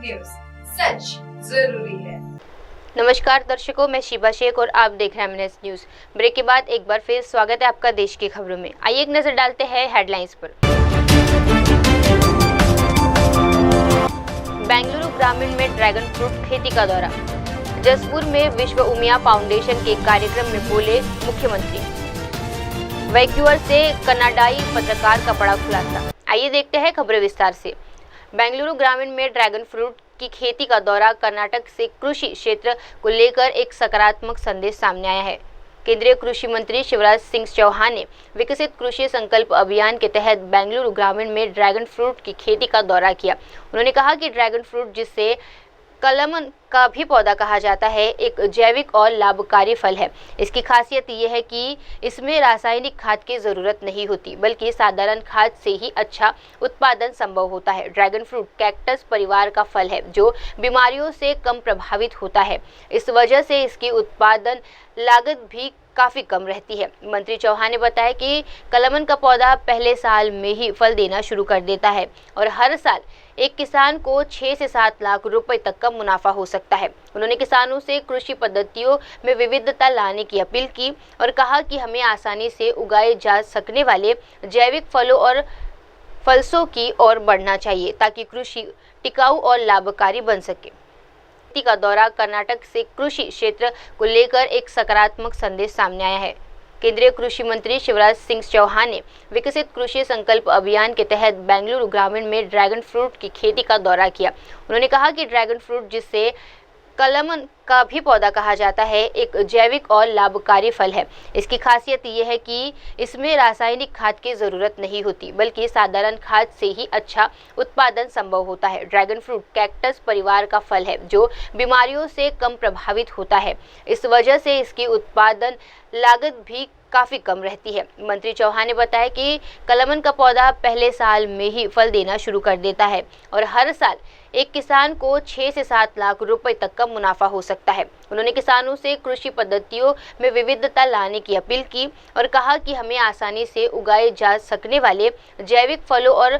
News, सच जरूरी है। नमस्कार दर्शकों, मैं शिबा शेख और आप देख रहे हैं एमएनएस न्यूज। ब्रेक के बाद एक बार फिर स्वागत है आपका देश की खबरों में। आइए एक नजर डालते हैं हेडलाइंस पर। बेंगलुरु ग्रामीण में ड्रैगन फ्रूट खेती का दौरा। जसपुर में विश्व उमिया फाउंडेशन के कार्यक्रम में बोले मुख्यमंत्री। वैक्यूअर से कनाडाई पत्रकार का बड़ा खुलासा। आइए देखते हैं खबरें विस्तार से। बेंगलुरु ग्रामीण में ड्रैगन फ्रूट की खेती का दौरा। कर्नाटक से कृषि क्षेत्र को लेकर एक सकारात्मक संदेश सामने आया है। केंद्रीय कृषि मंत्री शिवराज सिंह चौहान ने विकसित कृषि संकल्प अभियान के तहत बेंगलुरु ग्रामीण में ड्रैगन फ्रूट की खेती का दौरा किया। उन्होंने कहा कि ड्रैगन फ्रूट, जिससे कलमन का भी पौधा कहा जाता है, एक जैविक और लाभकारी फल है। इसकी खासियत यह है कि इसमें रासायनिक खाद की जरूरत नहीं होती, बल्कि साधारण खाद से ही अच्छा उत्पादन संभव होता है। ड्रैगन फ्रूट कैक्टस परिवार का फल है जो बीमारियों से कम प्रभावित होता है। इस वजह से इसकी उत्पादन लागत भी काफ़ी कम रहती है। मंत्री चौहान ने बताया कि कलमन का पौधा पहले साल में ही फल देना शुरू कर देता है और हर साल एक किसान को 6 से 7 लाख रुपए तक का मुनाफा हो सकता है। उन्होंने किसानों से कृषि पद्धतियों में विविधता लाने की अपील की और कहा कि हमें आसानी से उगाए जा सकने वाले जैविक फलों और फलसों की ओर बढ़ना चाहिए ताकि कृषि टिकाऊ और लाभकारी बन सके। का दौरा। कर्नाटक से कृषि क्षेत्र को लेकर एक सकारात्मक संदेश सामने आया है। केंद्रीय कृषि मंत्री शिवराज सिंह चौहान ने विकसित कृषि संकल्प अभियान के तहत बेंगलुरु ग्रामीण में ड्रैगन फ्रूट की खेती का दौरा किया। उन्होंने कहा कि ड्रैगन फ्रूट, जिससे कलमन का भी पौधा कहा जाता है, एक जैविक और लाभकारी फल है। इसकी खासियत यह है कि इसमें रासायनिक खाद की जरूरत नहीं होती, बल्कि साधारण खाद से ही अच्छा उत्पादन संभव होता है। ड्रैगन फ्रूट कैक्टस परिवार का फल है जो बीमारियों से कम प्रभावित होता है। इस वजह से इसकी उत्पादन लागत भी काफ़ी कम रहती है। मंत्री चौहान ने बताया कि कलमन का पौधा पहले साल में ही फल देना शुरू कर देता है और हर साल एक किसान को 6 से 7 लाख रुपए तक का मुनाफा हो सकता है। उन्होंने किसानों से कृषि पद्धतियों में विविधता लाने की अपील की और कहा कि हमें आसानी से उगाए जा सकने वाले जैविक फलों और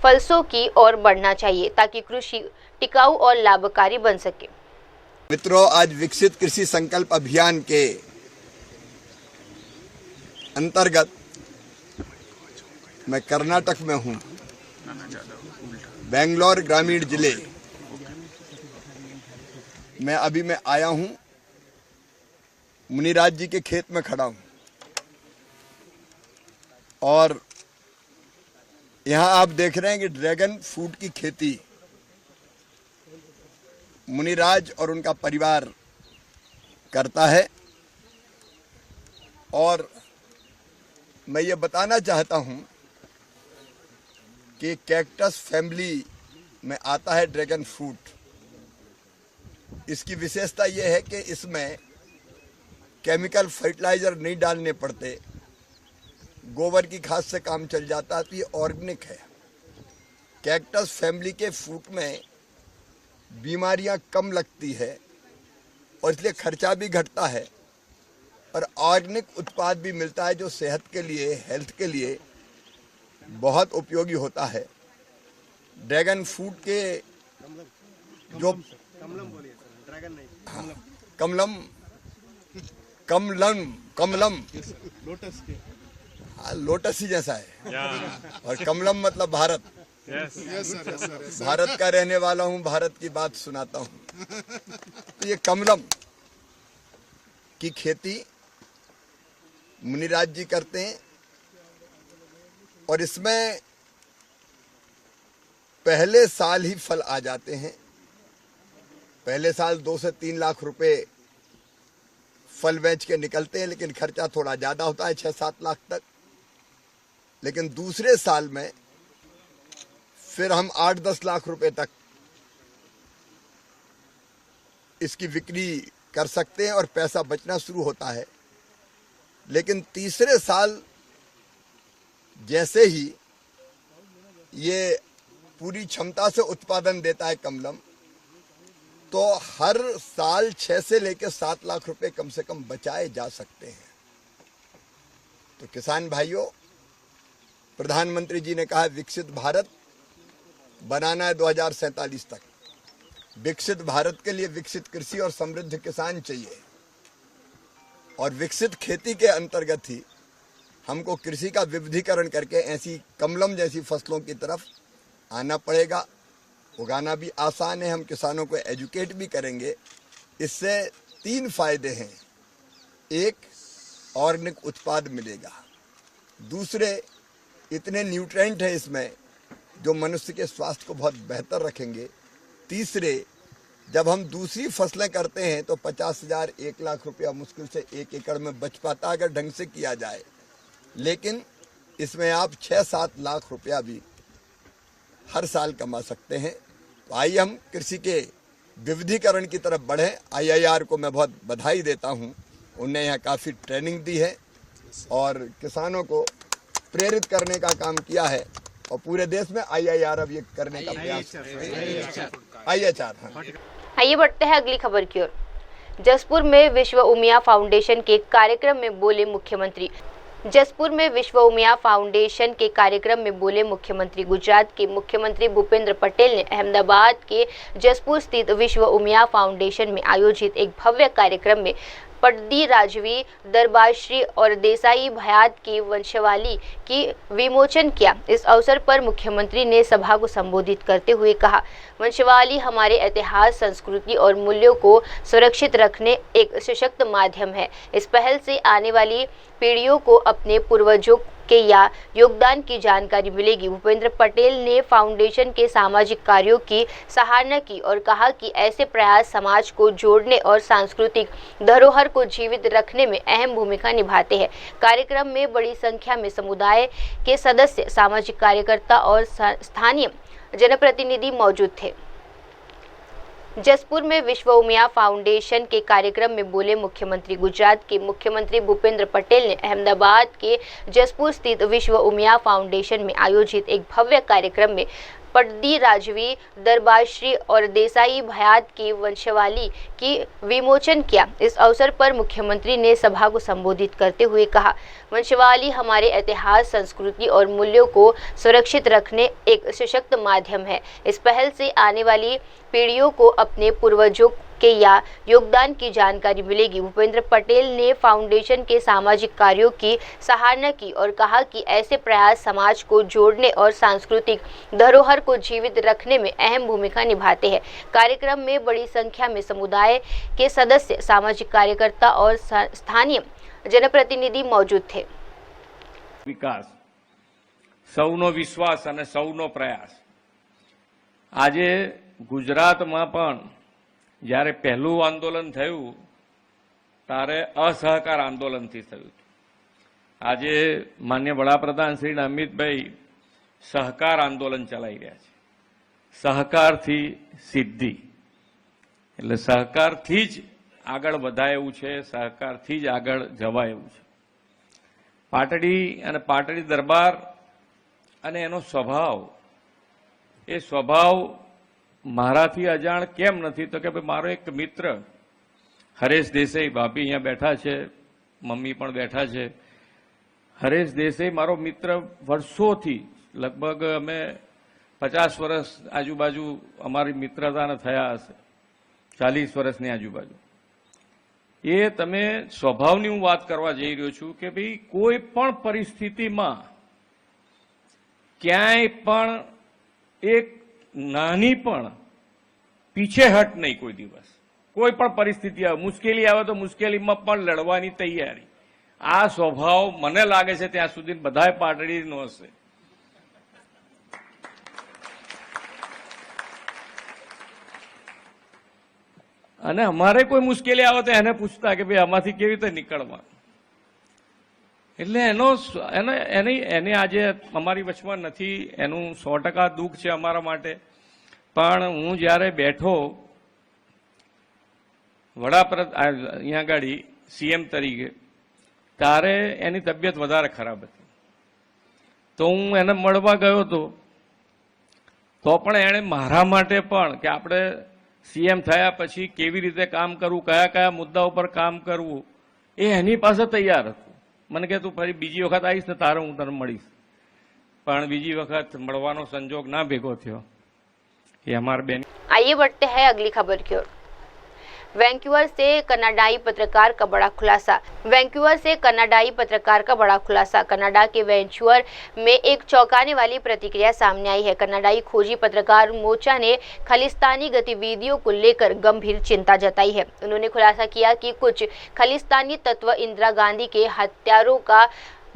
फलसों की ओर बढ़ना चाहिए ताकि कृषि टिकाऊ और लाभकारी बन सके। मित्रों, आज विकसित कृषि संकल्प अभियान के अंतर्गत मैं कर्नाटक में हूँ। बेंगलोर ग्रामीण जिले में अभी मैं आया हूँ। मुनिराज जी के खेत में खड़ा हूँ और यहाँ आप देख रहे हैं कि ड्रैगन फ्रूट की खेती मुनिराज और उनका परिवार करता है। और मैं ये बताना चाहता हूँ कि कैक्टस फैमिली में आता है ड्रैगन फ्रूट। इसकी विशेषता यह है कि इसमें केमिकल फर्टिलाइजर नहीं डालने पड़ते, गोबर की खाद से काम चल जाता है, तो ये ऑर्गेनिक है। कैक्टस फैमिली के फ्रूट में बीमारियां कम लगती है और इसलिए खर्चा भी घटता है और ऑर्गेनिक उत्पाद भी मिलता है जो सेहत के लिए, हेल्थ के लिए बहुत उपयोगी होता है। ड्रैगन फ्रूट के जो कमलम लोटस ही जैसा है और कमलम मतलब भारत। भारत का रहने वाला हूँ, भारत की बात सुनाता हूँ। तो ये कमलम की खेती मुनिराज जी करते हैं और इसमें पहले साल ही फल आ जाते हैं। पहले साल 2 से 3 लाख रुपए फल बेच के निकलते हैं, लेकिन खर्चा थोड़ा ज़्यादा होता है, 6-7 लाख तक। लेकिन दूसरे साल में फिर हम 8-10 लाख रुपए तक इसकी बिक्री कर सकते हैं और पैसा बचना शुरू होता है। लेकिन तीसरे साल जैसे ही ये पूरी क्षमता से उत्पादन देता है कमलम, तो हर साल 6 से लेकर 7 लाख रुपए कम से कम बचाए जा सकते हैं। तो किसान भाइयों, प्रधानमंत्री जी ने कहा विकसित भारत बनाना है 2047 तक। विकसित भारत के लिए विकसित कृषि और समृद्ध किसान चाहिए, और विकसित खेती के अंतर्गत ही हमको कृषि का विविधीकरण करके ऐसी कमलम जैसी फसलों की तरफ आना पड़ेगा। उगाना भी आसान है, हम किसानों को एजुकेट भी करेंगे। इससे 3 फायदे हैं। एक, ऑर्गेनिक उत्पाद मिलेगा। दूसरे, इतने न्यूट्रिएंट है इसमें जो मनुष्य के स्वास्थ्य को बहुत बेहतर रखेंगे। तीसरे, जब हम दूसरी फसलें करते हैं तो 50,000 1 लाख रुपया मुश्किल से 1 एकड़ में बच पाता अगर ढंग से किया जाए, लेकिन इसमें आप 6-7 लाख रुपया भी हर साल कमा सकते हैं। तो आइए हम कृषि के विविधीकरण की तरफ बढ़ें। IIR को मैं बहुत बधाई देता हूं, उन्हें यहाँ काफ़ी ट्रेनिंग दी है और किसानों को प्रेरित करने का काम किया है, और पूरे देश में IIR अब ये करने का प्रयास IHR। आइए बढ़ते हैं अगली खबर की ओर। जसपुर में विश्व उमिया फाउंडेशन के कार्यक्रम में बोले मुख्यमंत्री। जसपुर में विश्व उमिया फाउंडेशन के कार्यक्रम में बोले मुख्यमंत्री। गुजरात के मुख्यमंत्री भूपेंद्र पटेल ने अहमदाबाद के जसपुर स्थित विश्व उमिया फाउंडेशन में आयोजित एक भव्य कार्यक्रम में पड़दी राजवी दरबारश्री और देसाई भयात की वंशावली की विमोचन किया। इस अवसर पर मुख्यमंत्री ने सभा को संबोधित करते हुए कहा, वंशावली हमारे इतिहास, संस्कृति और मूल्यों को सुरक्षित रखने एक सशक्त माध्यम है। इस पहल से आने वाली पीढ़ियों को अपने पूर्वजों के या योगदान की जानकारी मिलेगी। भूपेंद्र पटेल ने फाउंडेशन के सामाजिक कार्यों की सराहना की और कहा कि ऐसे प्रयास समाज को जोड़ने और सांस्कृतिक धरोहर को जीवित रखने में अहम भूमिका निभाते हैं। कार्यक्रम में बड़ी संख्या में समुदाय के सदस्य, सामाजिक कार्यकर्ता और स्थानीय जनप्रतिनिधि मौजूद थे। जसपुर में विश्व उमिया फाउंडेशन के कार्यक्रम में बोले मुख्यमंत्री। गुजरात के मुख्यमंत्री भूपेंद्र पटेल ने अहमदाबाद के जसपुर स्थित विश्व उमिया फाउंडेशन में आयोजित एक भव्य कार्यक्रम में पड़दी राजवी दरबारश्री और देसाई भयात की वंशावली की विमोचन किया। इस अवसर पर मुख्यमंत्री ने सभा को संबोधित करते हुए कहा, वंशावली हमारे इतिहास, संस्कृति और मूल्यों को सुरक्षित रखने एक सशक्त माध्यम है। इस पहल से आने वाली पीढ़ियों को अपने पूर्वजों के या योगदान की जानकारी मिलेगी। भूपेंद्र पटेल ने फाउंडेशन के सामाजिक कार्यों की सराहना की और कहा कि ऐसे प्रयास समाज को जोड़ने और सांस्कृतिक धरोहर को जीवित रखने में अहम भूमिका निभाते हैं। कार्यक्रम में बड़ी संख्या में समुदाय के सदस्य, सामाजिक कार्यकर्ता और स्थानीय जनप्रतिनिधि मौजूद थे। विकास, सौनो विश्वास અને સૌનો પ્રયાસ। આજે ગુજરાતમાં પણ જ્યારે પહેલું આંદોલન થયું ત્યારે અસહકાર આંદોલનથી થયું। આજે માન્ય વડાપ્રધાન શ્રી અમિતભાઈ સહકાર આંદોલન ચલાવી રહ્યા છે। સહકારથી સિદ્ધિ, એટલે સહકારથી જ આગળ વધાય એવું છે, સહકારથી જ આગળ જવાય એવું છે। પાટડી અને પાટડી દરબાર અને એનો સ્વભાવ, એ સ્વભાવ મારાથી અજાણ કેમ નથી? તો કે ભાઈ મારો એક મિત્ર હરેશ દેસાઈ, ભાભી અહીંયા બેઠા છે, મમ્મી પણ બેઠા છે। હરેશ દેસાઈ મારો મિત્ર વર્ષોથી, લગભગ અમે 50 વર્ષ આજુબાજુ અમારી મિત્રતાને થયા હશે, 40 વર્ષની આજુબાજુ। એ તમે સ્વભાવની હું વાત કરવા જઈ રહ્યો છું કે ભાઈ કોઈ પણ પરિસ્થિતિમાં ક્યાંય પણ એક નાની પણ પીછેહટ નહીં કોઈ દિવસ। કોઈ પણ પરિસ્થિતિ આવે, મુશ્કેલી આવે તો મુશ્કેલીમાં પણ લડવાની તૈયારી। આ સ્વભાવ મને લાગે છે ત્યાં સુધી બધાય પાટડીનો હશે। અને અમારે કોઈ મુશ્કેલી આવે તો એને પૂછતા કે ભાઈ આમાંથી કેવી રીતે નીકળવા। એટલે એને આજે અમારી વચમાં નથી, એનું 100% દુઃખ છે અમારા માટે। પણ હું જ્યારે બેઠો વડાપ્રધાન અહીંયા આગળ CM તરીકે, ત્યારે એની તબિયત વધારે ખરાબ હતી। તો હું એને મળવા ગયો હતો, તો પણ એણે મારા માટે પણ કે આપણે CM થયા પછી કેવી રીતે કામ કરવું, કયા કયા મુદ્દા ઉપર કામ કરવું, એ એની પાસે તૈયાર હતું। મને કે તું ફરી બીજી વખત આવીશ ને તારે હું તને મળીશ। પણ બીજી વખત મળવાનો સંજોગ ના ભેગો થયો, ये हमारे बेन आइए बढ़ते हैं अगली खबर की ओर। वैंकूवर से कनाडाई पत्रकार का बड़ा खुलासा। कनाडा के वैंकूवर में एक चौंकाने वाली प्रतिक्रिया सामने आई है। कनाडाई खोजी पत्रकार मोर्चा ने खालिस्तानी गतिविधियों को लेकर गंभीर चिंता जताई है। उन्होंने खुलासा किया कि कुछ खालिस्तानी तत्व इंदिरा गांधी के हत्यारों का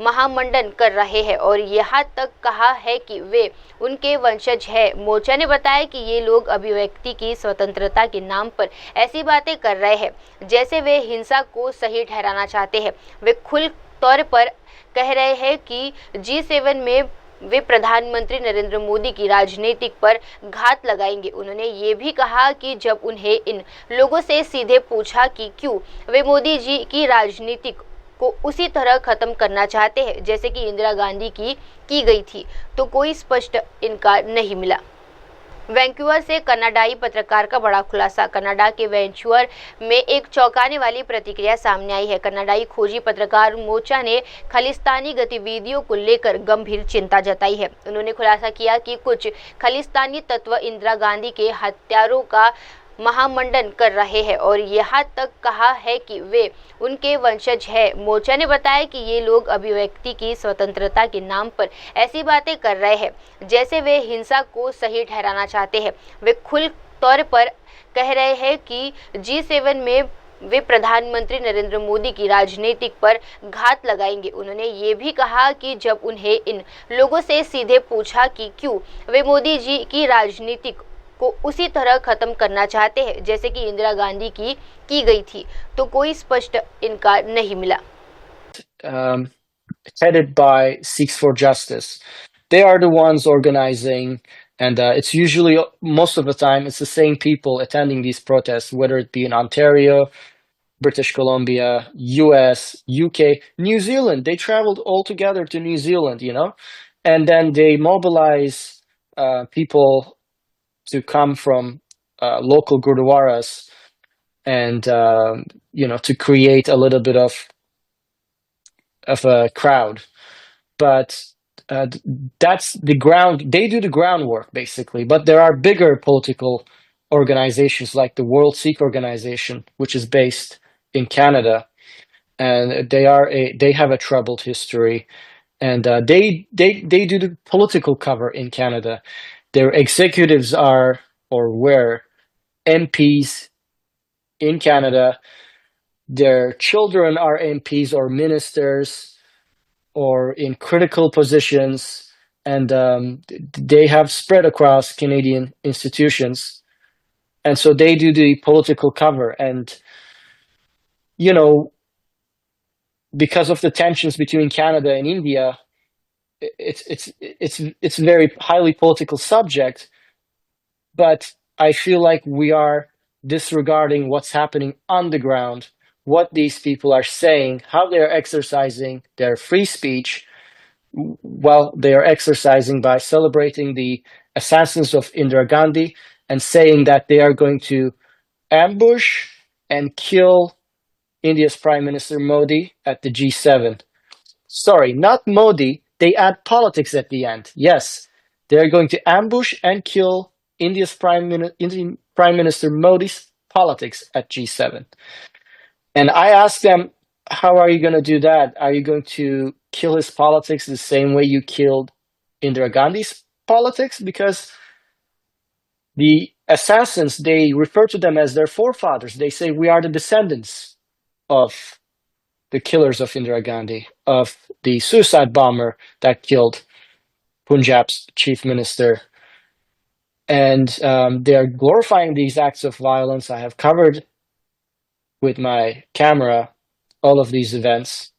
महामंडन कर रहे हैं और यहाँ तक कहा है कि वे उनके वंशज हैं। मोर्चा ने बताया कि ये लोग अभिव्यक्ति की स्वतंत्रता के नाम पर ऐसी बातें कर रहे हैं जैसे वे हिंसा को सही ठहराना चाहते हैं। वे खुल तौर पर कह रहे हैं कि G7 में वे प्रधानमंत्री नरेंद्र मोदी की राजनीति पर घात लगाएंगे। उन्होंने ये भी कहा कि जब उन्हें इन लोगों से सीधे पूछा कि क्यों वे मोदी जी की राजनीति को उसी तरह खत्म करना चाहते हैं जैसे कि इंदिरा गांधी की गई थी, तो कोई स्पष्ट इनकार नहीं मिला। वैंकूवर से कनाडाई पत्रकार का बड़ा खुलासा। कनाडा के वैंकूवर में एक चौंकाने वाली प्रतिक्रिया सामने आई है। कनाडाई खोजी पत्रकार मोर्चा ने खालिस्तानी गतिविधियों को लेकर गंभीर चिंता जताई है। उन्होंने खुलासा किया कि कुछ खालिस्तानी तत्व इंदिरा गांधी के हत्यारों का महामंडन कर रहे हैं और यहाँ तक कहा है कि वे उनके वंशज हैं। मोर्चा ने बताया कि ये लोग अभिव्यक्ति की स्वतंत्रता के नाम पर ऐसी बातें कर रहे हैं जैसे वे हिंसा को सही ठहराना चाहते हैं। वे खुल तौर पर कह रहे हैं कि G7 में वे प्रधानमंत्री नरेंद्र मोदी की राजनीति पर घात लगाएंगे। उन्होंने ये भी कहा कि जब उन्हें इन लोगों से सीधे पूछा कि क्यों वे मोदी जी की राजनीति को उसी तरह खत्म करना चाहते हैं जैसे कि इंदिरा गांधी की गई थी, तो कोई स्पष्ट इनकार नहीं मिला। Headed by Sikhs for Justice. They are the ones organizing, and it's usually, most of the time, it's the same people attending these protests, whether it be in Ontario, British Columbia, US, UK, New Zealand. They traveled all together to New Zealand, and then they mobilize people to come from local gurdwaras and to create a little bit of a crowd. But that's the ground. They do the groundwork basically. But there are bigger political organizations like the World Sikh Organization, which is based in Canada, and they have a troubled history, and they do the political cover in Canada. Their executives are or were MPs in Canada. Their children are MPs or ministers or in critical positions, and they have spread across Canadian institutions. And so they do the political cover. And, because of the tensions between Canada and India, it's very highly political subject, but I feel like we are disregarding what's happening on the ground, what these people are saying, how they're exercising their free speech. Well, they are exercising by celebrating the assassins of Indira Gandhi and saying that they are going to ambush and kill India's Prime Minister Modi at the G7. Sorry, not Modi. They add politics at the end. Yes, they're going to ambush and kill India's Indian Prime Minister Modi's politics at G7. And I asked them, how are you going to do that? Are you going to kill his politics the same way you killed Indira Gandhi's politics? Because the assassins, they refer to them as their forefathers. They say we are the descendants of the killers of Indira Gandhi, of the suicide bomber that killed Punjab's chief minister. And they are glorifying these acts of violence. I have covered with my camera all of these events.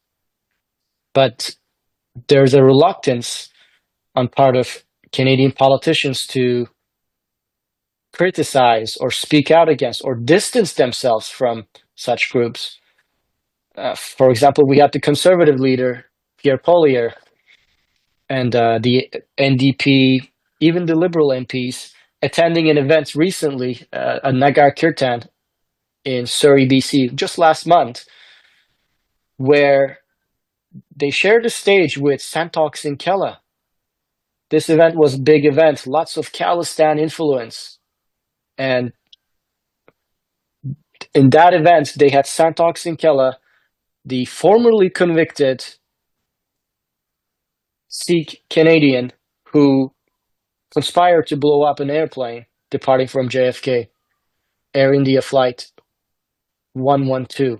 But there's a reluctance on part of Canadian politicians to criticize or speak out against or distance themselves from such groups. For example, we have the Conservative leader, Pierre Poilievre, and the NDP, even the Liberal MPs, attending an event recently, a Nagar Kirtan in Surrey, BC, just last month, where they shared the stage with Santokh Singh Kela. This event was a big event, lots of Khalistan influence And in that event, they had Santokh Sinkela, the formerly convicted Sikh Canadian who conspired to blow up an airplane departing from JFK, Air India Flight 112.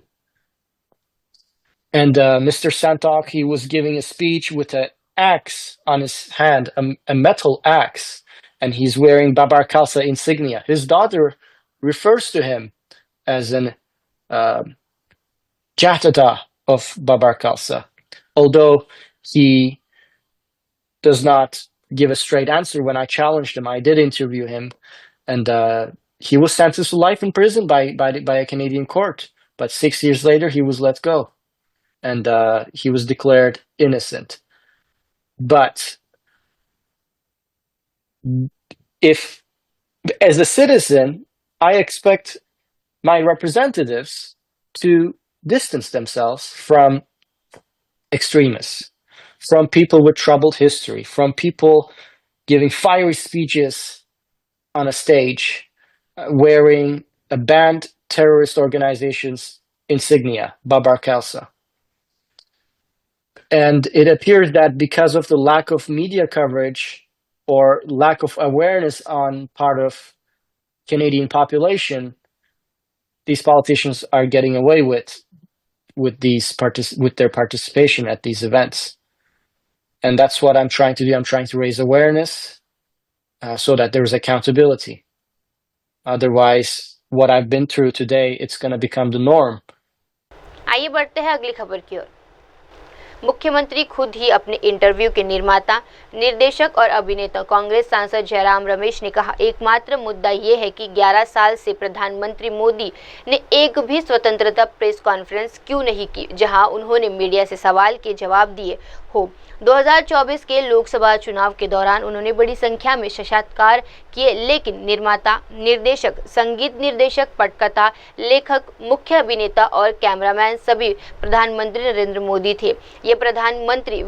And Mr. Santokh, he was giving a speech with an axe on his hand, a metal axe, and he's wearing Babar Khalsa insignia. His daughter refers to him as an Jatata of Babar Khalsa, although he does not give a straight answer. When I challenged him, I did interview him, and he was sentenced to life in prison by a Canadian court. But 6 years later, he was let go, and he was declared innocent. But if, as a citizen, I expect my representatives to distance themselves from extremists, from people with troubled history, from people giving fiery speeches on a stage, wearing a banned terrorist organization's insignia, Babar Khalsa. And it appears that because of the lack of media coverage or lack of awareness on part of Canadian population, these politicians are getting away with their participation at these events. And that's what I'm trying to do. I'm trying to raise awareness so that there's accountability. Otherwise, what I've been through today, it's going to become the norm. आइए बढ़ते हैं अगली खबर की ओर। मुख्यमंत्री खुद ही अपने interview के निर्माता, निर्देशक और अभिनेता कांग्रेस सांसद जयराम रमेश ने कहा, एकमात्र मुद्दा ये है कि 11 साल से प्रधानमंत्री मोदी ने एक भी स्वतंत्रता प्रेस कॉन्फ्रेंस क्यों नहीं की जहां उन्होंने मीडिया से सवाल के जवाब दिए हो। 2024 के लोकसभा चुनाव के दौरान उन्होंने बड़ी संख्या में साक्षात्कार किए, लेकिन निर्माता, निर्देशक, संगीत निर्देशक, पटकथा, लेखक, मुख्य अभिनेता और कैमरामैन सभी प्रधानमंत्री नरेंद्र मोदी थे। ये प्रधानमंत्री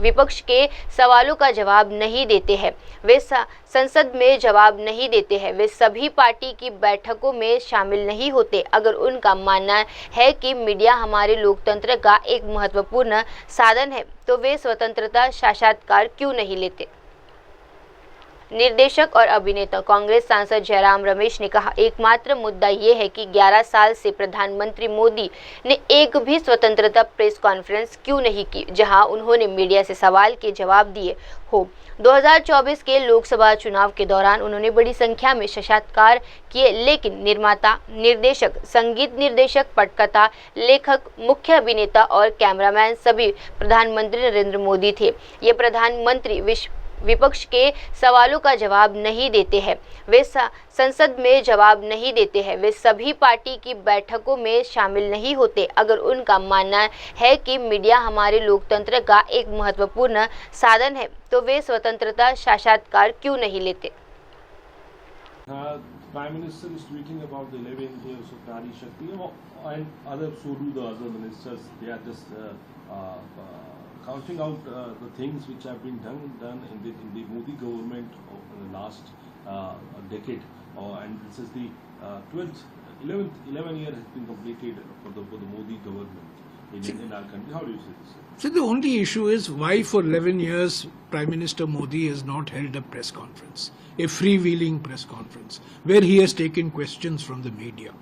विपक्ष के सवालों का जवाब नहीं देते हैं, वे संसद में जवाब नहीं देते हैं, वे सभी पार्टी की बैठकों में शामिल नहीं होते। अगर उनका मानना है कि मीडिया हमारे लोकतंत्र का एक महत्वपूर्ण साधन है, तो वे स्वतंत्रता साक्षात्कार क्यों नहीं लेते। निर्देशक और अभिनेता कांग्रेस सांसद जयराम रमेश ने कहा, एकमात्र मुद्दा ये है कि 11 साल से प्रधानमंत्री मोदी ने एक भी स्वतंत्रता प्रेस कॉन्फ्रेंस क्यों नहीं की जहां उन्होंने मीडिया से सवाल के जवाब दिए हो। 2024 के लोकसभा चुनाव के दौरान उन्होंने बड़ी संख्या में साक्षात्कार किए, लेकिन निर्माता, निर्देशक, संगीत निर्देशक, पटकथा, लेखक, मुख्य अभिनेता और कैमरामैन सभी प्रधानमंत्री नरेंद्र मोदी थे। ये प्रधानमंत्री विपक्ष के सवालों का जवाब नहीं देते हैं, वे संसद में जवाब नहीं देते हैं, वे सभी पार्टी की बैठकों में शामिल नहीं होते। अगर उनका मानना है कि मीडिया हमारे लोकतंत्र का एक महत्वपूर्ण साधन है, तो वे स्वतंत्रता साक्षात्कार क्यों नहीं लेते। Prime Minister is tweeting about the 11 years of Nari Shakti, and other so do the other ministers. They are just counting out the things which have been done in the Modi government over the last decade, and this is the 11 year has been completed for the Modi government in our country. How do you see this? So the only issue is why for 11 years Prime Minister Modi has not held a press conference, a freewheeling press conference, where he has taken questions from the media.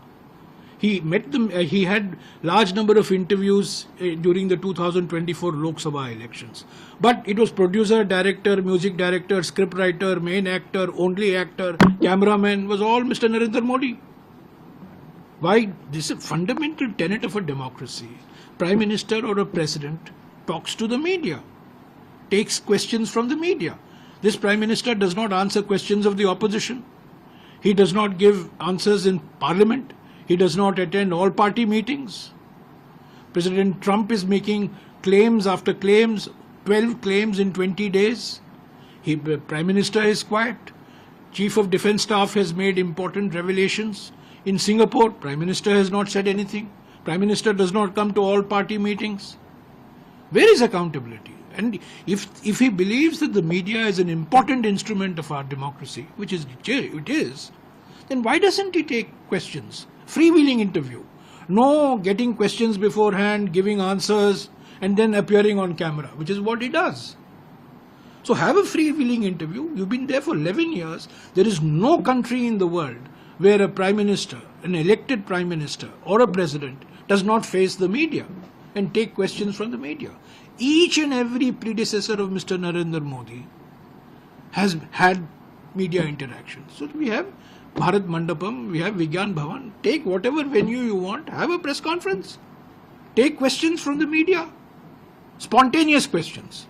He met them. He had large number of interviews during the 2024 Lok Sabha elections. But it was producer, director, music director, scriptwriter, main actor, only actor, cameraman was all Mr. Narendra Modi. Why? This is a fundamental tenet of a democracy. Prime Minister or a president talks to the media, takes questions from the media. This Prime Minister does not answer questions of the opposition. He does not give answers in Parliament. He does not attend all party meetings. President Trump is making claims after claims, 12 claims in 20 days. Prime Minister is quiet. Chief of Defence Staff has made important revelations. In Singapore, Prime Minister has not said anything. Prime Minister does not come to all party meetings. Where is accountability? And if he believes that the media is an important instrument of our democracy, which it is, then why doesn't he take questions? Freewheeling interview. No getting questions beforehand, giving answers, and then appearing on camera, which is what he does. So have a freewheeling interview. You've been there for 11 years. There is no country in the world where a prime minister, an elected prime minister or a president does not face the media and take questions from the media. Each and every predecessor of Mr. Narendra Modi has had media interaction. So we have Bharat Mandapam, we have Vigyan Bhavan. Take whatever venue you want, have a press conference. Take questions from the media. Spontaneous questions.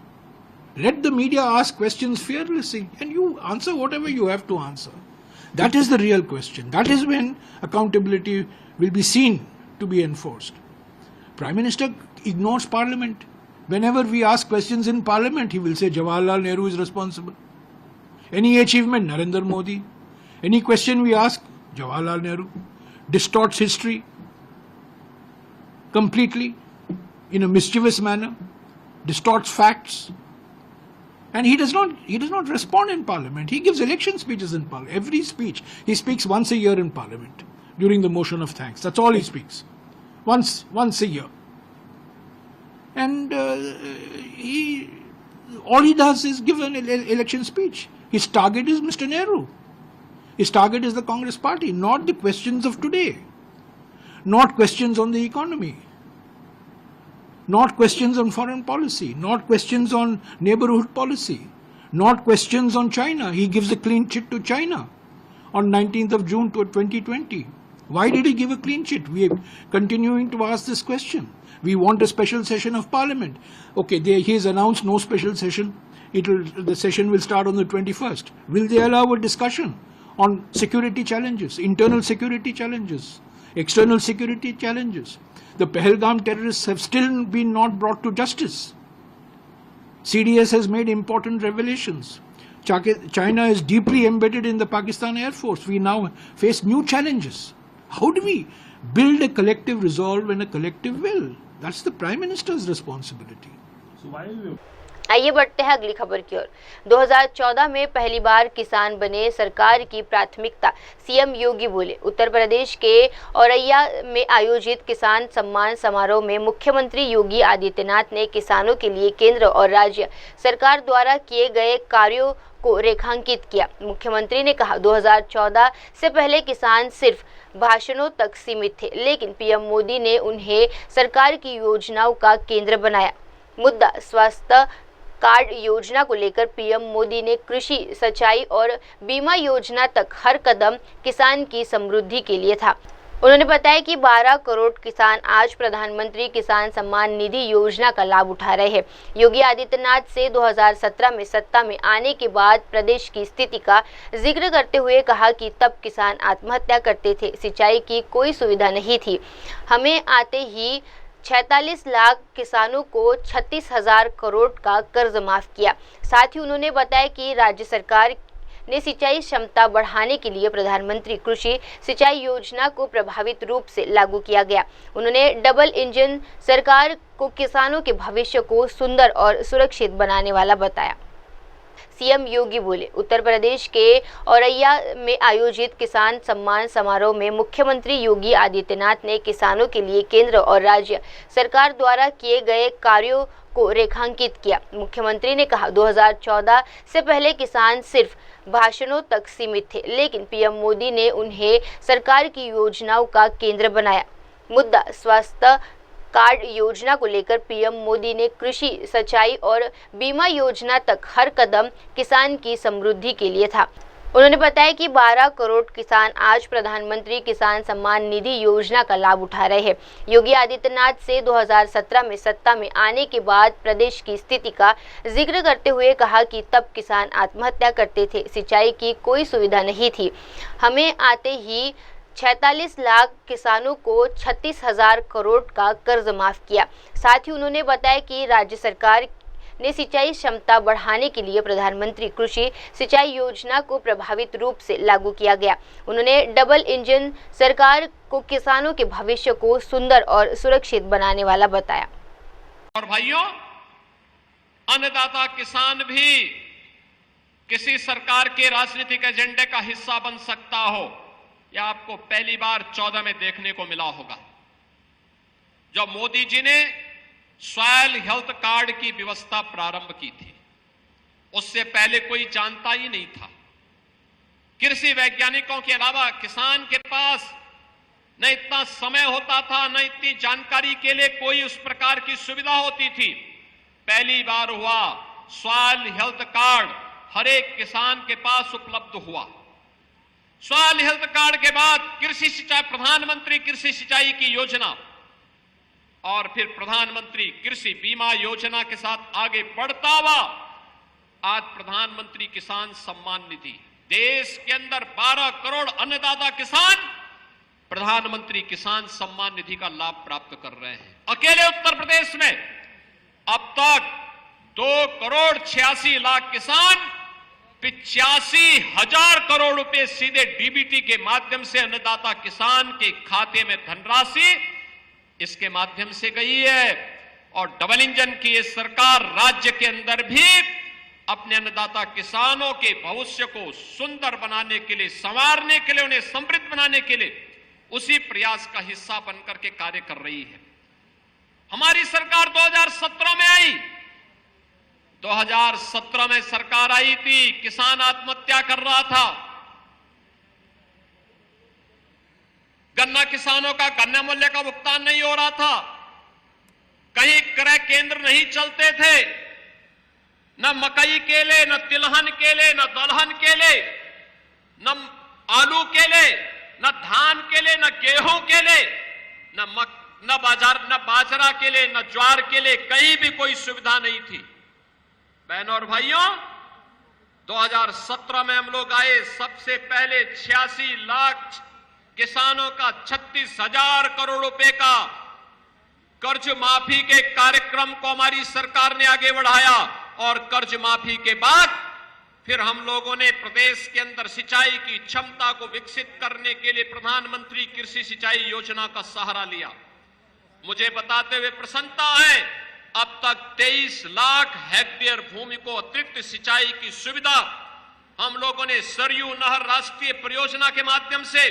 Let the media ask questions fearlessly and you answer whatever you have to answer. That is the real question. That is when accountability will be seen to be enforced. Prime Minister ignores Parliament. Whenever we ask questions in Parliament, he will say Jawaharlal Nehru is responsible. Any achievement, Narendra Modi. Any question we ask, Jawaharlal Nehru. Distorts history completely in a mischievous manner. Distorts facts. And he does not respond in Parliament. He gives election speeches in Parliament. Every speech, he speaks once a year in Parliament during the motion of thanks. That's all he speaks. Once a year. And all he does is give an election speech. His target is Mr. Nehru. His target is the Congress party, not the questions of today. Not questions on the economy. Not questions on foreign policy, not questions on neighborhood policy, not questions on China. He gives a clean chit to China on 19th of June 2020. Why did he give a clean chit? We are continuing to ask this question. We want a special session of Parliament. Okay, he has announced no special session. The session will start on the 21st. Will they allow a discussion on security challenges, internal security challenges, external security challenges? The Pahalgam terrorists have still been not brought to justice. CDS has made important revelations. China is deeply embedded in the Pakistan Air Force. We now face new challenges. How do we build a collective resolve and a collective will? That's the Prime Minister's responsibility. So why are we... आइए बढ़ते हैं अगली खबर की ओर। 2014 में पहली बार किसान बने, सरकार की प्राथमिकता, सीएम योगी बोले। उत्तर प्रदेश के औरैया में आयोजित किसान सम्मान समारोह में मुख्यमंत्री योगी आदित्यनाथ ने किसानों के लिए केंद्र और राज्य सरकार द्वारा किए गए कार्यों को रेखांकित किया। मुख्यमंत्री ने कहा, 2014 से पहले किसान सिर्फ भाषणों तक सीमित थे, लेकिन पीएम मोदी ने उन्हें सरकार की योजनाओं का केंद्र बनाया। मुद्दा स्वास्थ्य कार्ड योजना को लेकर पीएम मोदी ने कृषि, सिंचाई और बीमा योजना तक हर कदम किसान की समृद्धि के लिए था। उन्होंने बताया कि 12 करोड़ किसान आज प्रधानमंत्री किसान सम्मान निधि योजना का लाभ उठा रहे हैं। योगी आदित्यनाथ से 2017 में सत्ता में आने के बाद प्रदेश की स्थिति का जिक्र करते हुए कहा कि तब किसान आत्महत्या करते थे, सिंचाई की कोई सुविधा नहीं थी। हमें आते ही 46 लाख किसानों को 36,000 करोड़ का कर्ज माफ किया। साथ ही उन्होंने बताया कि राज्य सरकार ने सिंचाई क्षमता बढ़ाने के लिए प्रधानमंत्री कृषि सिंचाई योजना को प्रभावित रूप से लागू किया गया। उन्होंने डबल इंजन सरकार को किसानों के भविष्य को सुंदर और सुरक्षित बनाने वाला बताया। सीएम योगी बोले। उत्तर प्रदेश के औरैया में आयोजित किसान सम्मान समारोह में मुख्यमंत्री योगी आदित्यनाथ ने किसानों के लिए केंद्र और राज्य सरकार द्वारा किए गए कार्यों को रेखांकित किया। मुख्यमंत्री ने कहा, 2014 से पहले किसान सिर्फ भाषणों तक सीमित थे, लेकिन पीएम मोदी ने उन्हें सरकार की योजनाओं का केंद्र बनाया। मुद्दा स्वास्थ्य कार्ड योजना को लेकर पीएम मोदी ने कृषि, सिंचाई और बीमा योजना तक हर कदम किसान की समृद्धि के लिए था। उन्होंने बताया कि 12 करोड़ किसान आज प्रधानमंत्री किसान सम्मान निधि योजना का लाभ उठा रहे हैं। योगी आदित्यनाथ से 2017 में सत्ता में आने के बाद प्रदेश की स्थिति का जिक्र करते हुए कहा कि तब किसान आत्महत्या करते थे, सिंचाई की कोई सुविधा नहीं थी। हमें आते ही 46 लाख किसानों को 36,000 करोड़ का कर्ज माफ किया। साथ ही उन्होंने बताया कि राज्य सरकार ने सिंचाई क्षमता बढ़ाने के लिए प्रधानमंत्री कृषि सिंचाई योजना को प्रभावित रूप से लागू किया गया। उन्होंने डबल इंजन सरकार को किसानों के भविष्य को सुंदर और सुरक्षित बनाने वाला बताया। और भाइयों, अन्नदाता किसान भी किसी सरकार के राजनीतिक एजेंडे का हिस्सा बन सकता हो, यह आपको पहली बार 14 में देखने को मिला होगा, जब मोदी जी ने सॉइल हेल्थ कार्ड की व्यवस्था प्रारंभ की थी। उससे पहले कोई जानता ही नहीं था। कृषि वैज्ञानिकों के अलावा किसान के पास न इतना समय होता था, न इतनी जानकारी के लिए कोई उस प्रकार की सुविधा होती थी। पहली बार हुआ सॉइल हेल्थ कार्ड हर एक किसान के पास उपलब्ध हुआ। सॉइल हेल्थ कार्ड के बाद कृषि सिंचाई, प्रधानमंत्री कृषि सिंचाई की योजना और फिर प्रधानमंत्री कृषि बीमा योजना के साथ आगे बढ़ता हुआ आज प्रधानमंत्री किसान सम्मान निधि। देश के अंदर 12 करोड़ अन्नदाता किसान प्रधानमंत्री किसान सम्मान निधि का लाभ प्राप्त कर रहे हैं। अकेले उत्तर प्रदेश में अब तक 2 करोड़ 86 लाख किसान 85,000 करोड़ रुपए सीधे डीबीटी के माध्यम से अन्नदाता किसान के खाते में धनराशि इसके माध्यम से गई है। और डबल इंजन की ये सरकार राज्य के अंदर भी अपने अन्नदाता किसानों के भविष्य को सुंदर बनाने के लिए, संवारने के लिए, उन्हें समृद्ध बनाने के लिए उसी प्रयास का हिस्सा बनकर के कार्य कर रही है। हमारी सरकार 2017 में आई। 2017 में सरकार आई थी, किसान आत्महत्या कर रहा था। गन्ना किसानों का गन्ना मूल्य का भुगतान नहीं हो रहा था। कहीं क्रय केंद्र नहीं चलते थे, न मकई केले, न तिलहन केले, न दलहन केले, न आलू केले, न धान केले, न गेहूं केले, न बाजरा केले, न ज्वार केले, कहीं भी कोई सुविधा नहीं थी। बहनों और भाइयों, 2017 में हम लोग आए, सबसे पहले 86 लाख किसानों का 36,000 करोड़ रुपए का कर्ज माफी के कार्यक्रम को हमारी सरकार ने आगे बढ़ाया। और कर्ज माफी के बाद फिर हम लोगों ने प्रदेश के अंदर सिंचाई की क्षमता को विकसित करने के लिए प्रधानमंत्री कृषि सिंचाई योजना का सहारा लिया। मुझे बताते हुए प्रसन्नता है, अब तक 23 लाख हेक्टेयर भूमि को अतिरिक्त सिंचाई की सुविधा हम लोगों ने सरयू नहर राष्ट्रीय परियोजना के माध्यम से,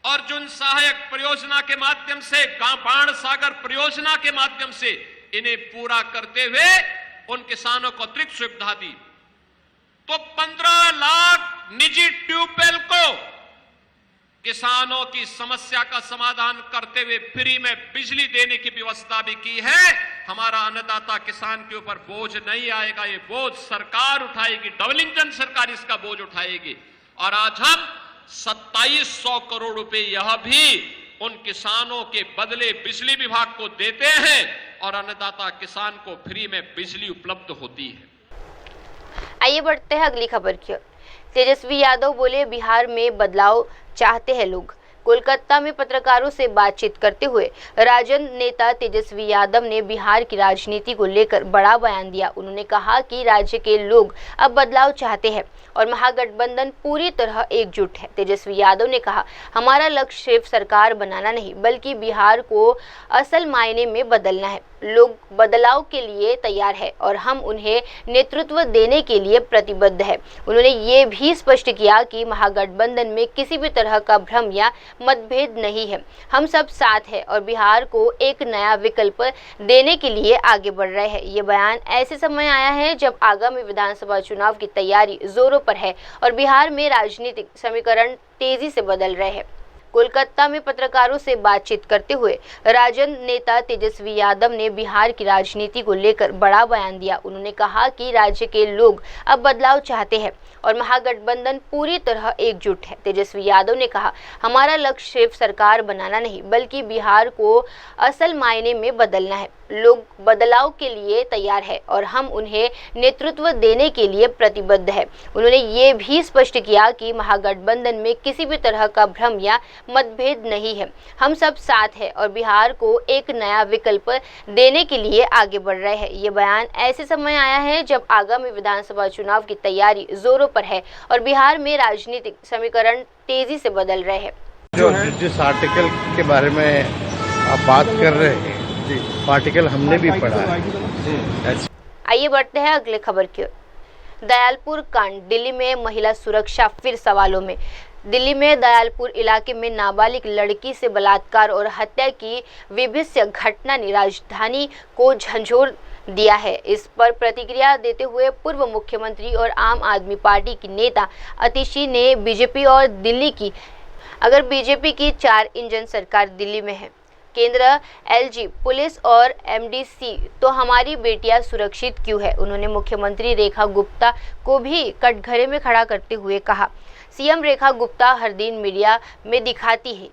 अर्जुन सहायक परियोजना के माध्यम से, बाण सागर परियोजना के माध्यम से इन्हें पूरा करते हुए उन किसानों को अतिरिक्त सुविधा दी। तो 15 लाख निजी ट्यूबवेल को किसानों की समस्या का समाधान करते हुए फ्री में बिजली देने की व्यवस्था भी की है। हमारा अन्नदाता किसान के ऊपर बोझ नहीं आएगा, ये बोझ सरकार उठाएगी, डबल इंजन सरकार इसका बोझ उठाएगी। और आज हम 2700 करोड़ रुपए यह भी उन किसानों के बदले बिजली विभाग को देते हैं और अन्नदाता किसान को फ्री में बिजली उपलब्ध होती है। आइए बढ़ते हैं अगली खबर की ओर। तेजस्वी यादव बोले, बिहार में बदलाव चाहते हैं लोग। कोलकाता में पत्रकारों से बातचीत करते हुए राजद नेता तेजस्वी यादव ने बिहार की राजनीति को लेकर बड़ा बयान दिया। उन्होंने कहा कि राज्य के लोग अब बदलाव चाहते हैं और महागठबंधन पूरी तरह एकजुट है। तेजस्वी यादव ने कहा, हमारा लक्ष्य सिर्फ सरकार बनाना नहीं बल्कि बिहार को असल मायने में बदलना है। लोग बदलाव के लिए तैयार है और हम उन्हें नेतृत्व देने के लिए प्रतिबद्ध है। उन्होंने ये भी स्पष्ट किया कि महागठबंधन में किसी भी तरह का भ्रम या मतभेद नहीं है। हम सब साथ हैं और बिहार को एक नया विकल्प देने के लिए आगे बढ़ रहे हैं। ये बयान ऐसे समय आया है जब आगामी विधानसभा चुनाव की तैयारी जोरों पर है और बिहार में राजनीतिक समीकरण तेजी से बदल रहे हैं। कोलकाता में पत्रकारों से बातचीत करते हुए राजद नेता तेजस्वी यादव ने बिहार की राजनीति को लेकर बड़ा बयान दिया। उन्होंने कहा कि राज्य के लोग अब बदलाव चाहते हैं और महागठबंधन पूरी तरह एकजुट है। तेजस्वी यादव ने कहा, हमारा लक्ष्य सिर्फ सरकार बनाना नहीं बल्कि बिहार को असल मायने में बदलना है। लोग बदलाव के लिए तैयार है और हम उन्हें नेतृत्व देने के लिए प्रतिबद्ध है। उन्होंने ये भी स्पष्ट किया कि महागठबंधन में किसी भी तरह का भ्रम या मतभेद नहीं है। हम सब साथ हैं और बिहार को एक नया विकल्प देने के लिए आगे बढ़ रहे हैं। ये बयान ऐसे समय आया है जब आगामी विधानसभा चुनाव की तैयारी जोरों पर है और बिहार में राजनीतिक समीकरण तेजी से बदल रहे हैं। जिस आर्टिकल के बारे में आप बात कर रहे हैं, आर्टिकल हमने भी पढ़ा है। आइए बढ़ते हैं अगले खबर की ओर। दयालपुर कांड, दिल्ली में महिला सुरक्षा फिर सवालों में। दिल्ली में दयालपुर इलाके में नाबालिग लड़की से बलात्कार और हत्या की विभत्स घटना ने राजधानी को झंझोर दिया है। इस पर प्रतिक्रिया देते हुए पूर्व मुख्यमंत्री और आम आदमी पार्टी की नेता आतिशी ने बीजेपी और दिल्ली की अगर बीजेपी की 4 इंजन सरकार दिल्ली में है, केंद्र, एलजी, पुलिस और एमडीसी, तो हमारी बेटियां सुरक्षित क्यों है। उन्होंने मुख्यमंत्री रेखा गुप्ता को भी कटघरे में खड़ा करते हुए कहा, सीएम रेखा गुप्ता हर दिन मीडिया में दिखाती है।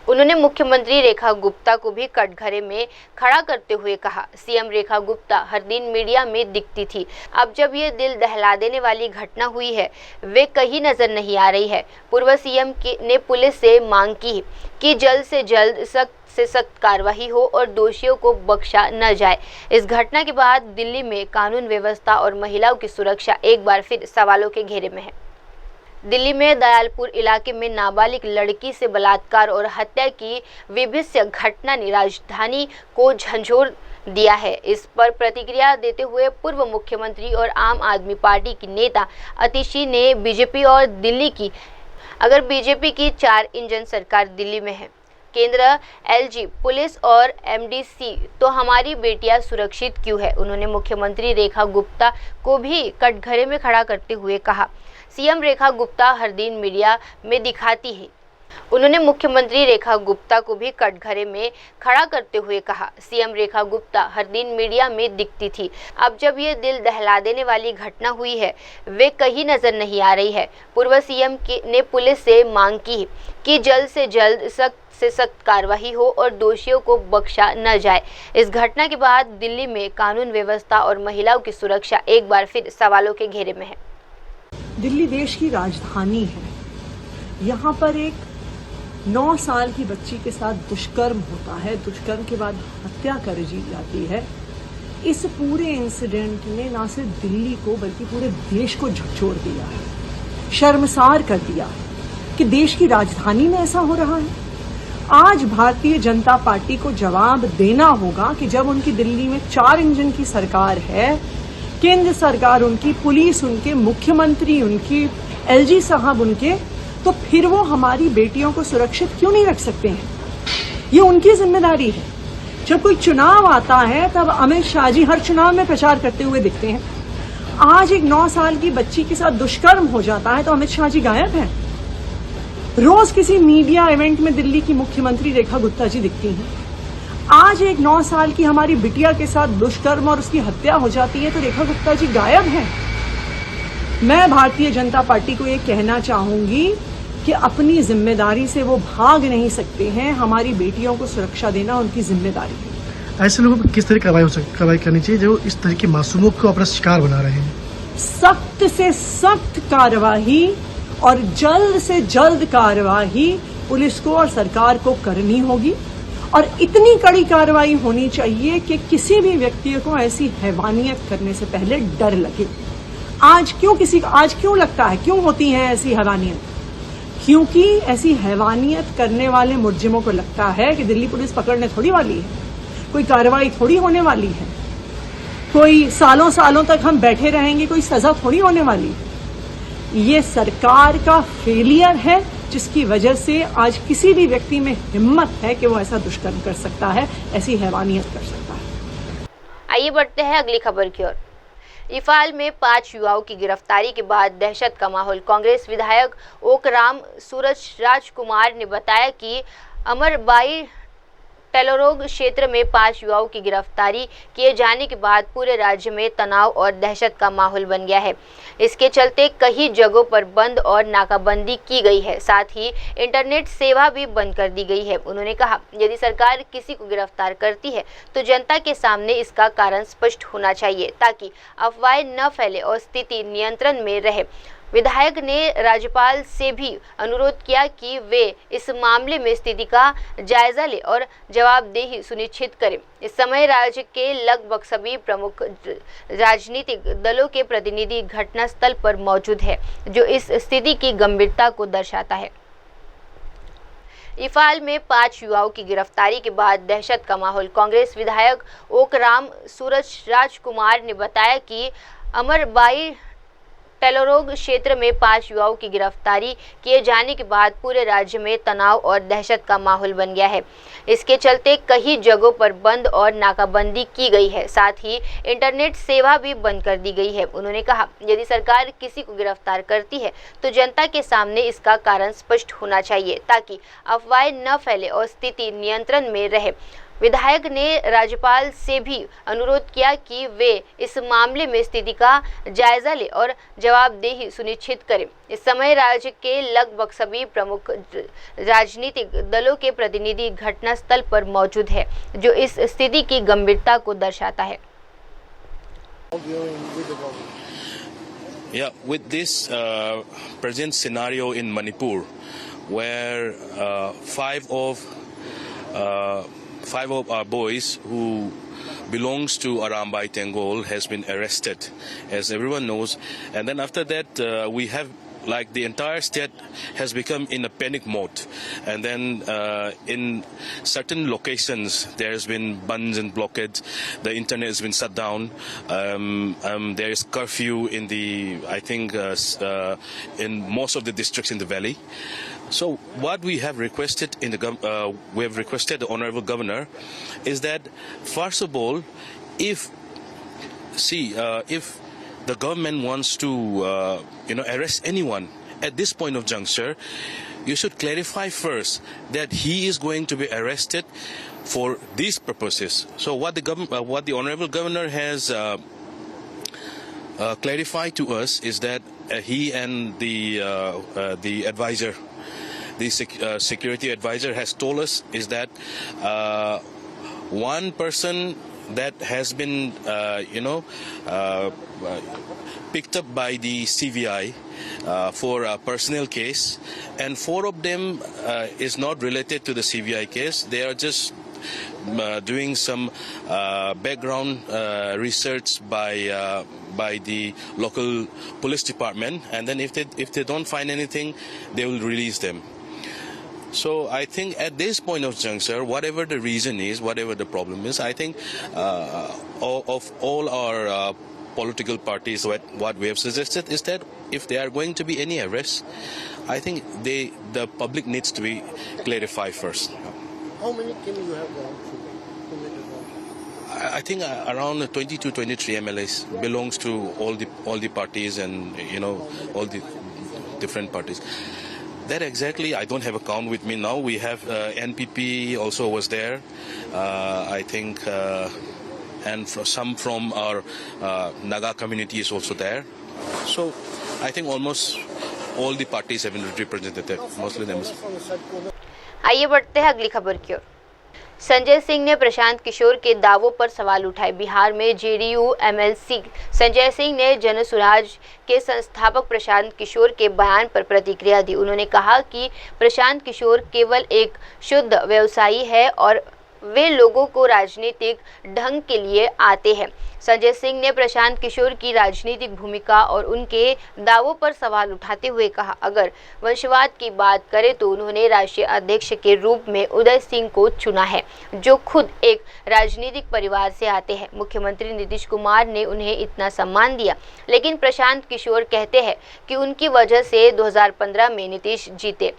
उन्होंने मुख्यमंत्री रेखा गुप्ता को भी कटघरे में खड़ा करते हुए कहा, सीएम रेखा गुप्ता हर दिन मीडिया में दिखती थी, अब जब ये दिल दहला देने वाली घटना हुई है वे कहीं नजर नहीं आ रही है। पूर्व सीएम ने पुलिस से मांग की कि जल्द से जल्द सख्त कार्रवाई हो और दोषियों को बख्शा न जाए। इस घटना के बाद दिल्ली में कानून व्यवस्था और महिलाओं की सुरक्षा एक बार फिर सवालों के घेरे में है। दिल्ली में दयालपुर इलाके में नाबालिग लड़की से बलात्कार और हत्या की विभत्स घटना ने राजधानी को झंझोर दिया है। इस पर प्रतिक्रिया देते हुए पूर्व मुख्यमंत्री और आम आदमी पार्टी की नेता आतिशी ने बीजेपी और दिल्ली की अगर बीजेपी की 4 इंजन सरकार दिल्ली में है, केंद्र, एलजी, पुलिस और एमडीसी, तो हमारी बेटियां सुरक्षित क्यों है। उन्होंने मुख्यमंत्री रेखा गुप्ता को भी कटघरे में खड़ा करते हुए कहा, सीएम रेखा गुप्ता हर दिन मीडिया में दिखाती है। उन्होंने मुख्यमंत्री रेखा गुप्ता को भी कटघरे में खड़ा करते हुए कहा, सीएम रेखा गुप्ता हर दिन मीडिया में दिखती थी, अब जब ये दिल दहला देने वाली घटना हुई है वे कहीं नजर नहीं आ रही है। पूर्व सीएम ने पुलिस से मांग की कि जल्द से जल्द सख्त कार्रवाई हो और दोषियों को बख्शा न जाए। इस घटना के बाद दिल्ली में कानून व्यवस्था और महिलाओं की सुरक्षा एक बार फिर सवालों के घेरे में है। दिल्ली देश की राजधानी है। यहाँ पर एक 9 साल की बच्ची के साथ दुष्कर्म होता है, दुष्कर्म के बाद हत्या कर दी जाती है। इस पूरे इंसिडेंट ने न सिर्फ दिल्ली को बल्कि पूरे देश को झकझोर दिया है, शर्मसार कर दिया है कि देश की राजधानी में ऐसा हो रहा है। आज भारतीय जनता पार्टी को जवाब देना होगा कि जब उनकी दिल्ली में 4 इंजन की सरकार है, केंद्र सरकार उनकी, पुलिस उनके, मुख्यमंत्री उनकी, एलजी साहब उनके, तो फिर वो हमारी बेटियों को सुरक्षित क्यों नहीं रख सकते हैं। ये उनकी जिम्मेदारी है। जब कोई चुनाव आता है तब अमित शाह जी हर चुनाव में प्रचार करते हुए दिखते हैं। आज एक 9 साल की बच्ची के साथ दुष्कर्म हो जाता है तो अमित शाह जी गायब हैं। रोज किसी मीडिया इवेंट में दिल्ली की मुख्यमंत्री रेखा गुप्ता जी दिखती हैं। आज एक 9 साल की हमारी बिटिया के साथ दुष्कर्म और उसकी हत्या हो जाती है तो रेखा गुप्ता जी गायब हैं। मैं भारतीय जनता पार्टी को ये कहना चाहूंगी कि अपनी जिम्मेदारी से वो भाग नहीं सकते हैं। हमारी बेटियों को सुरक्षा देना उनकी जिम्मेदारी है। ऐसे लोगों पर किस तरह कार्रवाई करनी चाहिए जो इस तरह के मासूमों को अपना शिकार बना रहे हैं? सख्त से सख्त कार्रवाई और जल्द से जल्द कार्रवाई पुलिस को और सरकार को करनी होगी और इतनी कड़ी कार्रवाई होनी चाहिए कि किसी भी व्यक्ति को ऐसी हैवानियत करने से पहले डर लगे। आज क्यों लगता है, क्यों होती है ऐसी हैवानियत? क्योंकि ऐसी हैवानियत करने वाले मुलजिमों को लगता है कि दिल्ली पुलिस पकड़ने थोड़ी वाली है, कोई कार्रवाई थोड़ी होने वाली है, कोई सालों सालों तक हम बैठे रहेंगे, कोई सजा थोड़ी होने वाली है। ये सरकार का फेलियर है जिसकी वजह से आज किसी भी व्यक्ति में हिम्मत है कि वो ऐसा दुष्कर्म कर सकता है, ऐसी हैवानियत कर सकता है। आइए बढ़ते हैं अगली खबर की ओर। इफाल में 5 युवाओं की गिरफ्तारी के बाद दहशत का माहौल। कांग्रेस विधायक ओकराम सूरज राजकुमार ने बताया कि अमरबाई टेलोरोग क्षेत्र में 5 युवाओं की गिरफ्तारी किए जाने के बाद पूरे राज्य में तनाव और दहशत का माहौल बन गया है। इसके चलते कई जगहों पर बंद और नाकाबंदी की गई है, साथ ही इंटरनेट सेवा भी बंद कर दी गई है। उन्होंने कहा, यदि सरकार किसी को गिरफ्तार करती है तो जनता के सामने इसका कारण स्पष्ट होना चाहिए ताकि अफवाहें न फैले और स्थिति नियंत्रण में रहे। विधायक ने राज्यपाल से भी अनुरोध किया कि वे इस मामले में स्थिति का जायजा लें और जवाबदेही सुनिश्चित करें। इस समय राज्य के लगभग सभी प्रमुख राजनीतिक दलों के प्रतिनिधि घटनास्थल पर मौजूद है, जो इस स्थिति की गंभीरता को दर्शाता है। इफाल में 5 युवाओं की गिरफ्तारी के बाद दहशत का माहौल। कांग्रेस विधायक ओकराम सूरज राजकुमार ने बताया कि अमरबाई टेलोरोग क्षेत्र में 5 युवाओं की गिरफ्तारी किए जाने के बाद पूरे राज्य में तनाव और दहशत का माहौल बन गया है। इसके चलते कई जगहों पर बंद और नाकाबंदी की गई है, साथ ही इंटरनेट सेवा भी बंद कर दी गई है। उन्होंने कहा, यदि सरकार किसी को गिरफ्तार करती है तो जनता के सामने इसका कारण स्पष्ट होना चाहिए ताकि अफवाहें न फैले और स्थिति नियंत्रण में रहे। विधायक ने राज्यपाल से भी अनुरोध किया कि वे इस मामले में स्थिति का जायजा लें और जवाबदेही सुनिश्चित करें। इस समय राज्य के लगभग सभी प्रमुख राजनीतिक दलों के प्रतिनिधि घटनास्थल पर मौजूद है, जो इस स्थिति की गंभीरता को दर्शाता है। Yeah, with this present scenario in Manipur, where five of our boys who belongs to Arambai Tengol has been arrested, as everyone knows, and then after that we have, like, the entire state has become in a panic mode, and then in certain locations there has been bans and blockades, the internet has been shut down, there is curfew in the, I think, in most of the districts in the valley. So what we have requested in the we have requested the Honorable Governor is that, first of all, if the government wants to arrest anyone at this point of juncture, you should clarify first that he is going to be arrested for these purposes. So what the Honorable Governor has clarified to us is that he and the advisor, the security advisor, has told us is that one person that has been picked up by the CVI for a personal case, and 4 of them is not related to the CVI case. They are just doing some background research by the local police department, and then if they don't find anything, they will release them. So I think at this point of juncture, whatever the reason is, whatever the problem is, I think of all our political parties, what we have suggested is that if there are going to be any arrests, I think the public needs to be clarified first. How many can you have gone I think around 22, 23 MLAs belongs to all the parties and all the different parties. That exactly, I don't have a count with me now. We have NPP also was there, I think, and some from our Naga community is also there. So I think almost all the parties have been represented there, mostly them. आइए बढ़ते हैं अगली खबर की ओर। संजय सिंह ने प्रशांत किशोर के दावों पर सवाल उठाए। बिहार में जेडीयू एमएलसी संजय सिंह ने जनसुराज के संस्थापक प्रशांत किशोर के बयान पर प्रतिक्रिया दी। उन्होंने कहा कि प्रशांत किशोर केवल एक शुद्ध व्यवसायी है और वे लोगों को राजनीतिक ढंग के लिए आते हैं। संजय सिंह ने प्रशांत किशोर की राजनीतिक भूमिका और उनके दावों पर सवाल उठाते हुए कहा, अगर वंशवाद की बात करें तो उन्होंने राष्ट्रीय अध्यक्ष के रूप में उदय सिंह को चुना है, जो खुद एक राजनीतिक परिवार से आते हैं। मुख्यमंत्री नीतीश कुमार ने उन्हें इतना सम्मान दिया, लेकिन प्रशांत किशोर कहते हैं कि उनकी वजह से 2015 में नीतीश जीते,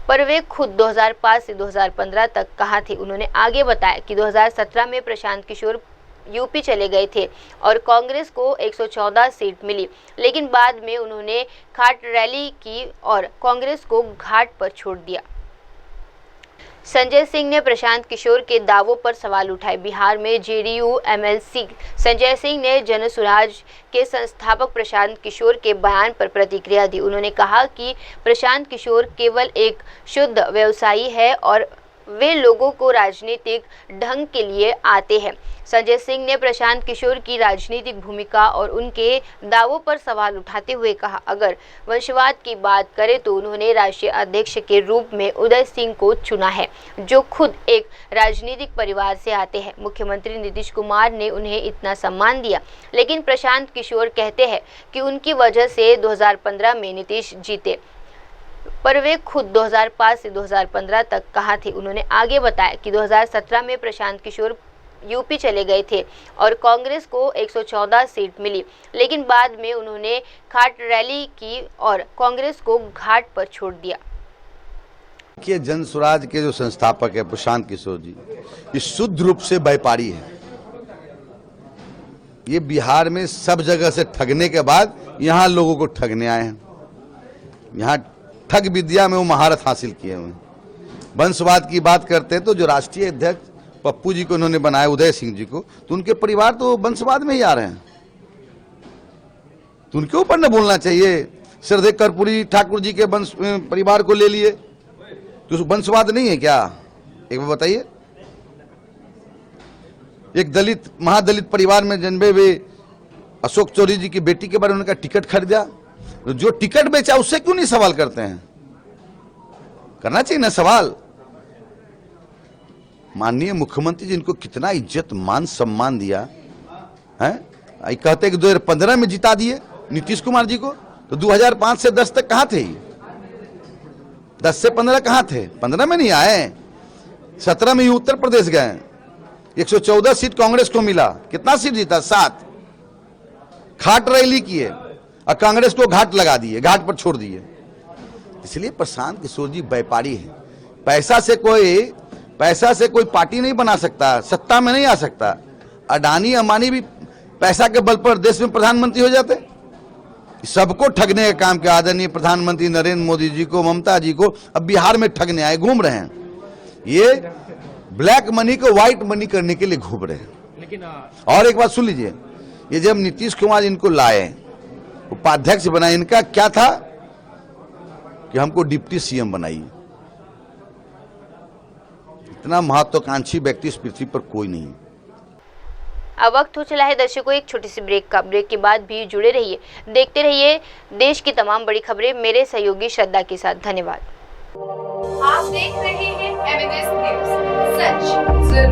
पर वे खुद 2005 से 2015 तक कहाँ थे। उन्होंने आगे बताया कि 2017 में प्रशांत किशोर यूपी चले गए थे और कांग्रेस को 114 सीट मिली, लेकिन बाद में उन्होंने खाट रैली की और कांग्रेस को घाट पर छोड़ दिया। संजय सिंह ने प्रशांत किशोर के दावों पर सवाल उठाए। बिहार में जेडीयू एमएलसी संजय सिंह ने जनसुराज के संस्थापक प्रशांत किशोर के बयान पर प्रतिक्रिया दी। उन्होंने कहा कि प्रशांत किशोर केवल एक शुद्ध व्यवसायी है और वे लोगों को राजनीतिक ढंग के लिए आते हैं। संजय सिंह ने प्रशांत किशोर की राजनीतिक भूमिका और उनके दावों पर सवाल उठाते हुए कहा, अगर वंशवाद की बात करें तो उन्होंने राष्ट्रीय अध्यक्ष के रूप में उदय सिंह को चुना है, जो खुद एक राजनीतिक परिवार से आते हैं। मुख्यमंत्री नीतीश कुमार ने उन्हें इतना सम्मान दिया, लेकिन प्रशांत किशोर कहते हैं कि उनकी वजह से 2015 में नीतीश जीते, पर वे खुद 2005 से 2015 तक कहाँ थे। उन्होंने आगे बताया कि 2017 में प्रशांत किशोर यूपी चले गए थे और कांग्रेस को 114 सीट मिली, लेकिन बाद में उन्होंने खाट रैली की और कांग्रेस को घाट पर छोड़ दिया। देखिए, जन स्वराज के जो संस्थापक है प्रशांत किशोर जी, ये शुद्ध रूप से व्यापारी है। ये बिहार में सब जगह से ठगने के बाद यहाँ लोगों को ठगने आए हैं। यहाँ ठग विद्या में वो महारत हासिल किए हुए हैं। वंशवाद की बात करते हैं तो जो राष्ट्रीय अध्यक्ष पप्पू जी को उन्होंने बनाया, उदय सिंह जी को, तो उनके परिवार तो वंशवाद में ही आ रहे हैं। तो उनके ऊपर न बोलना चाहिए। श्रद्धेय कर्पूरी ठाकुर जी के वंश परिवार को ले लिए तो वंशवाद नहीं है क्या? एक बार बताइए। एक दलित महादलित परिवार में जन्मे हुए अशोक चौधरी जी की बेटी के बारे में उनका टिकट खरीदा, तो जो टिकट बेचा उससे क्यों नहीं सवाल करते हैं? करना चाहिए ना सवाल। माननीय मुख्यमंत्री जी इनको कितना इज्जत मान सम्मान दिया है। कहते हैं कि 2015 में जिता दिए नीतीश कुमार जी को, तो 2005 से 10 तक कहां थे? 10 से 15 कहां थे? 15 में नहीं आए। 17 में ही उत्तर प्रदेश गए, 114 सीट कांग्रेस को मिला। कितना सीट जीता? 7। घाट रैली किए और कांग्रेस को घाट लगा दिए, घाट पर छोड़ दिए। इसलिए प्रशांत किशोर जी व्यापारी है। पैसा से कोई पार्टी नहीं बना सकता, सत्ता में नहीं आ सकता। अडानी अंबानी भी पैसा के बल पर देश में प्रधानमंत्री हो जाते। सबको ठगने का काम किया आदरणीय प्रधानमंत्री नरेंद्र मोदी जी को, ममता जी को अब बिहार में ठगने आए, घूम रहे हैं। ये ब्लैक मनी को व्हाइट मनी करने के लिए घूम रहे हैं। लेकिन और एक बात सुन लीजिए, ये जब नीतीश कुमार इनको लाए, उपाध्यक्ष बनाए, इनका क्या था कि हमको डिप्टी सीएम बनाइए। इतना महत्वाकांक्षी व्यक्ति इस पृथ्वी पर कोई नहीं। अब वक्त हो चला है दर्शकों एक छोटी सी ब्रेक का। ब्रेक के बाद भी जुड़े रहिए, देखते रहिए देश की तमाम बड़ी खबरें मेरे सहयोगी श्रद्धा के साथ। धन्यवाद। आप देख रहे हैं एमएनएस न्यूज, सच जरूर।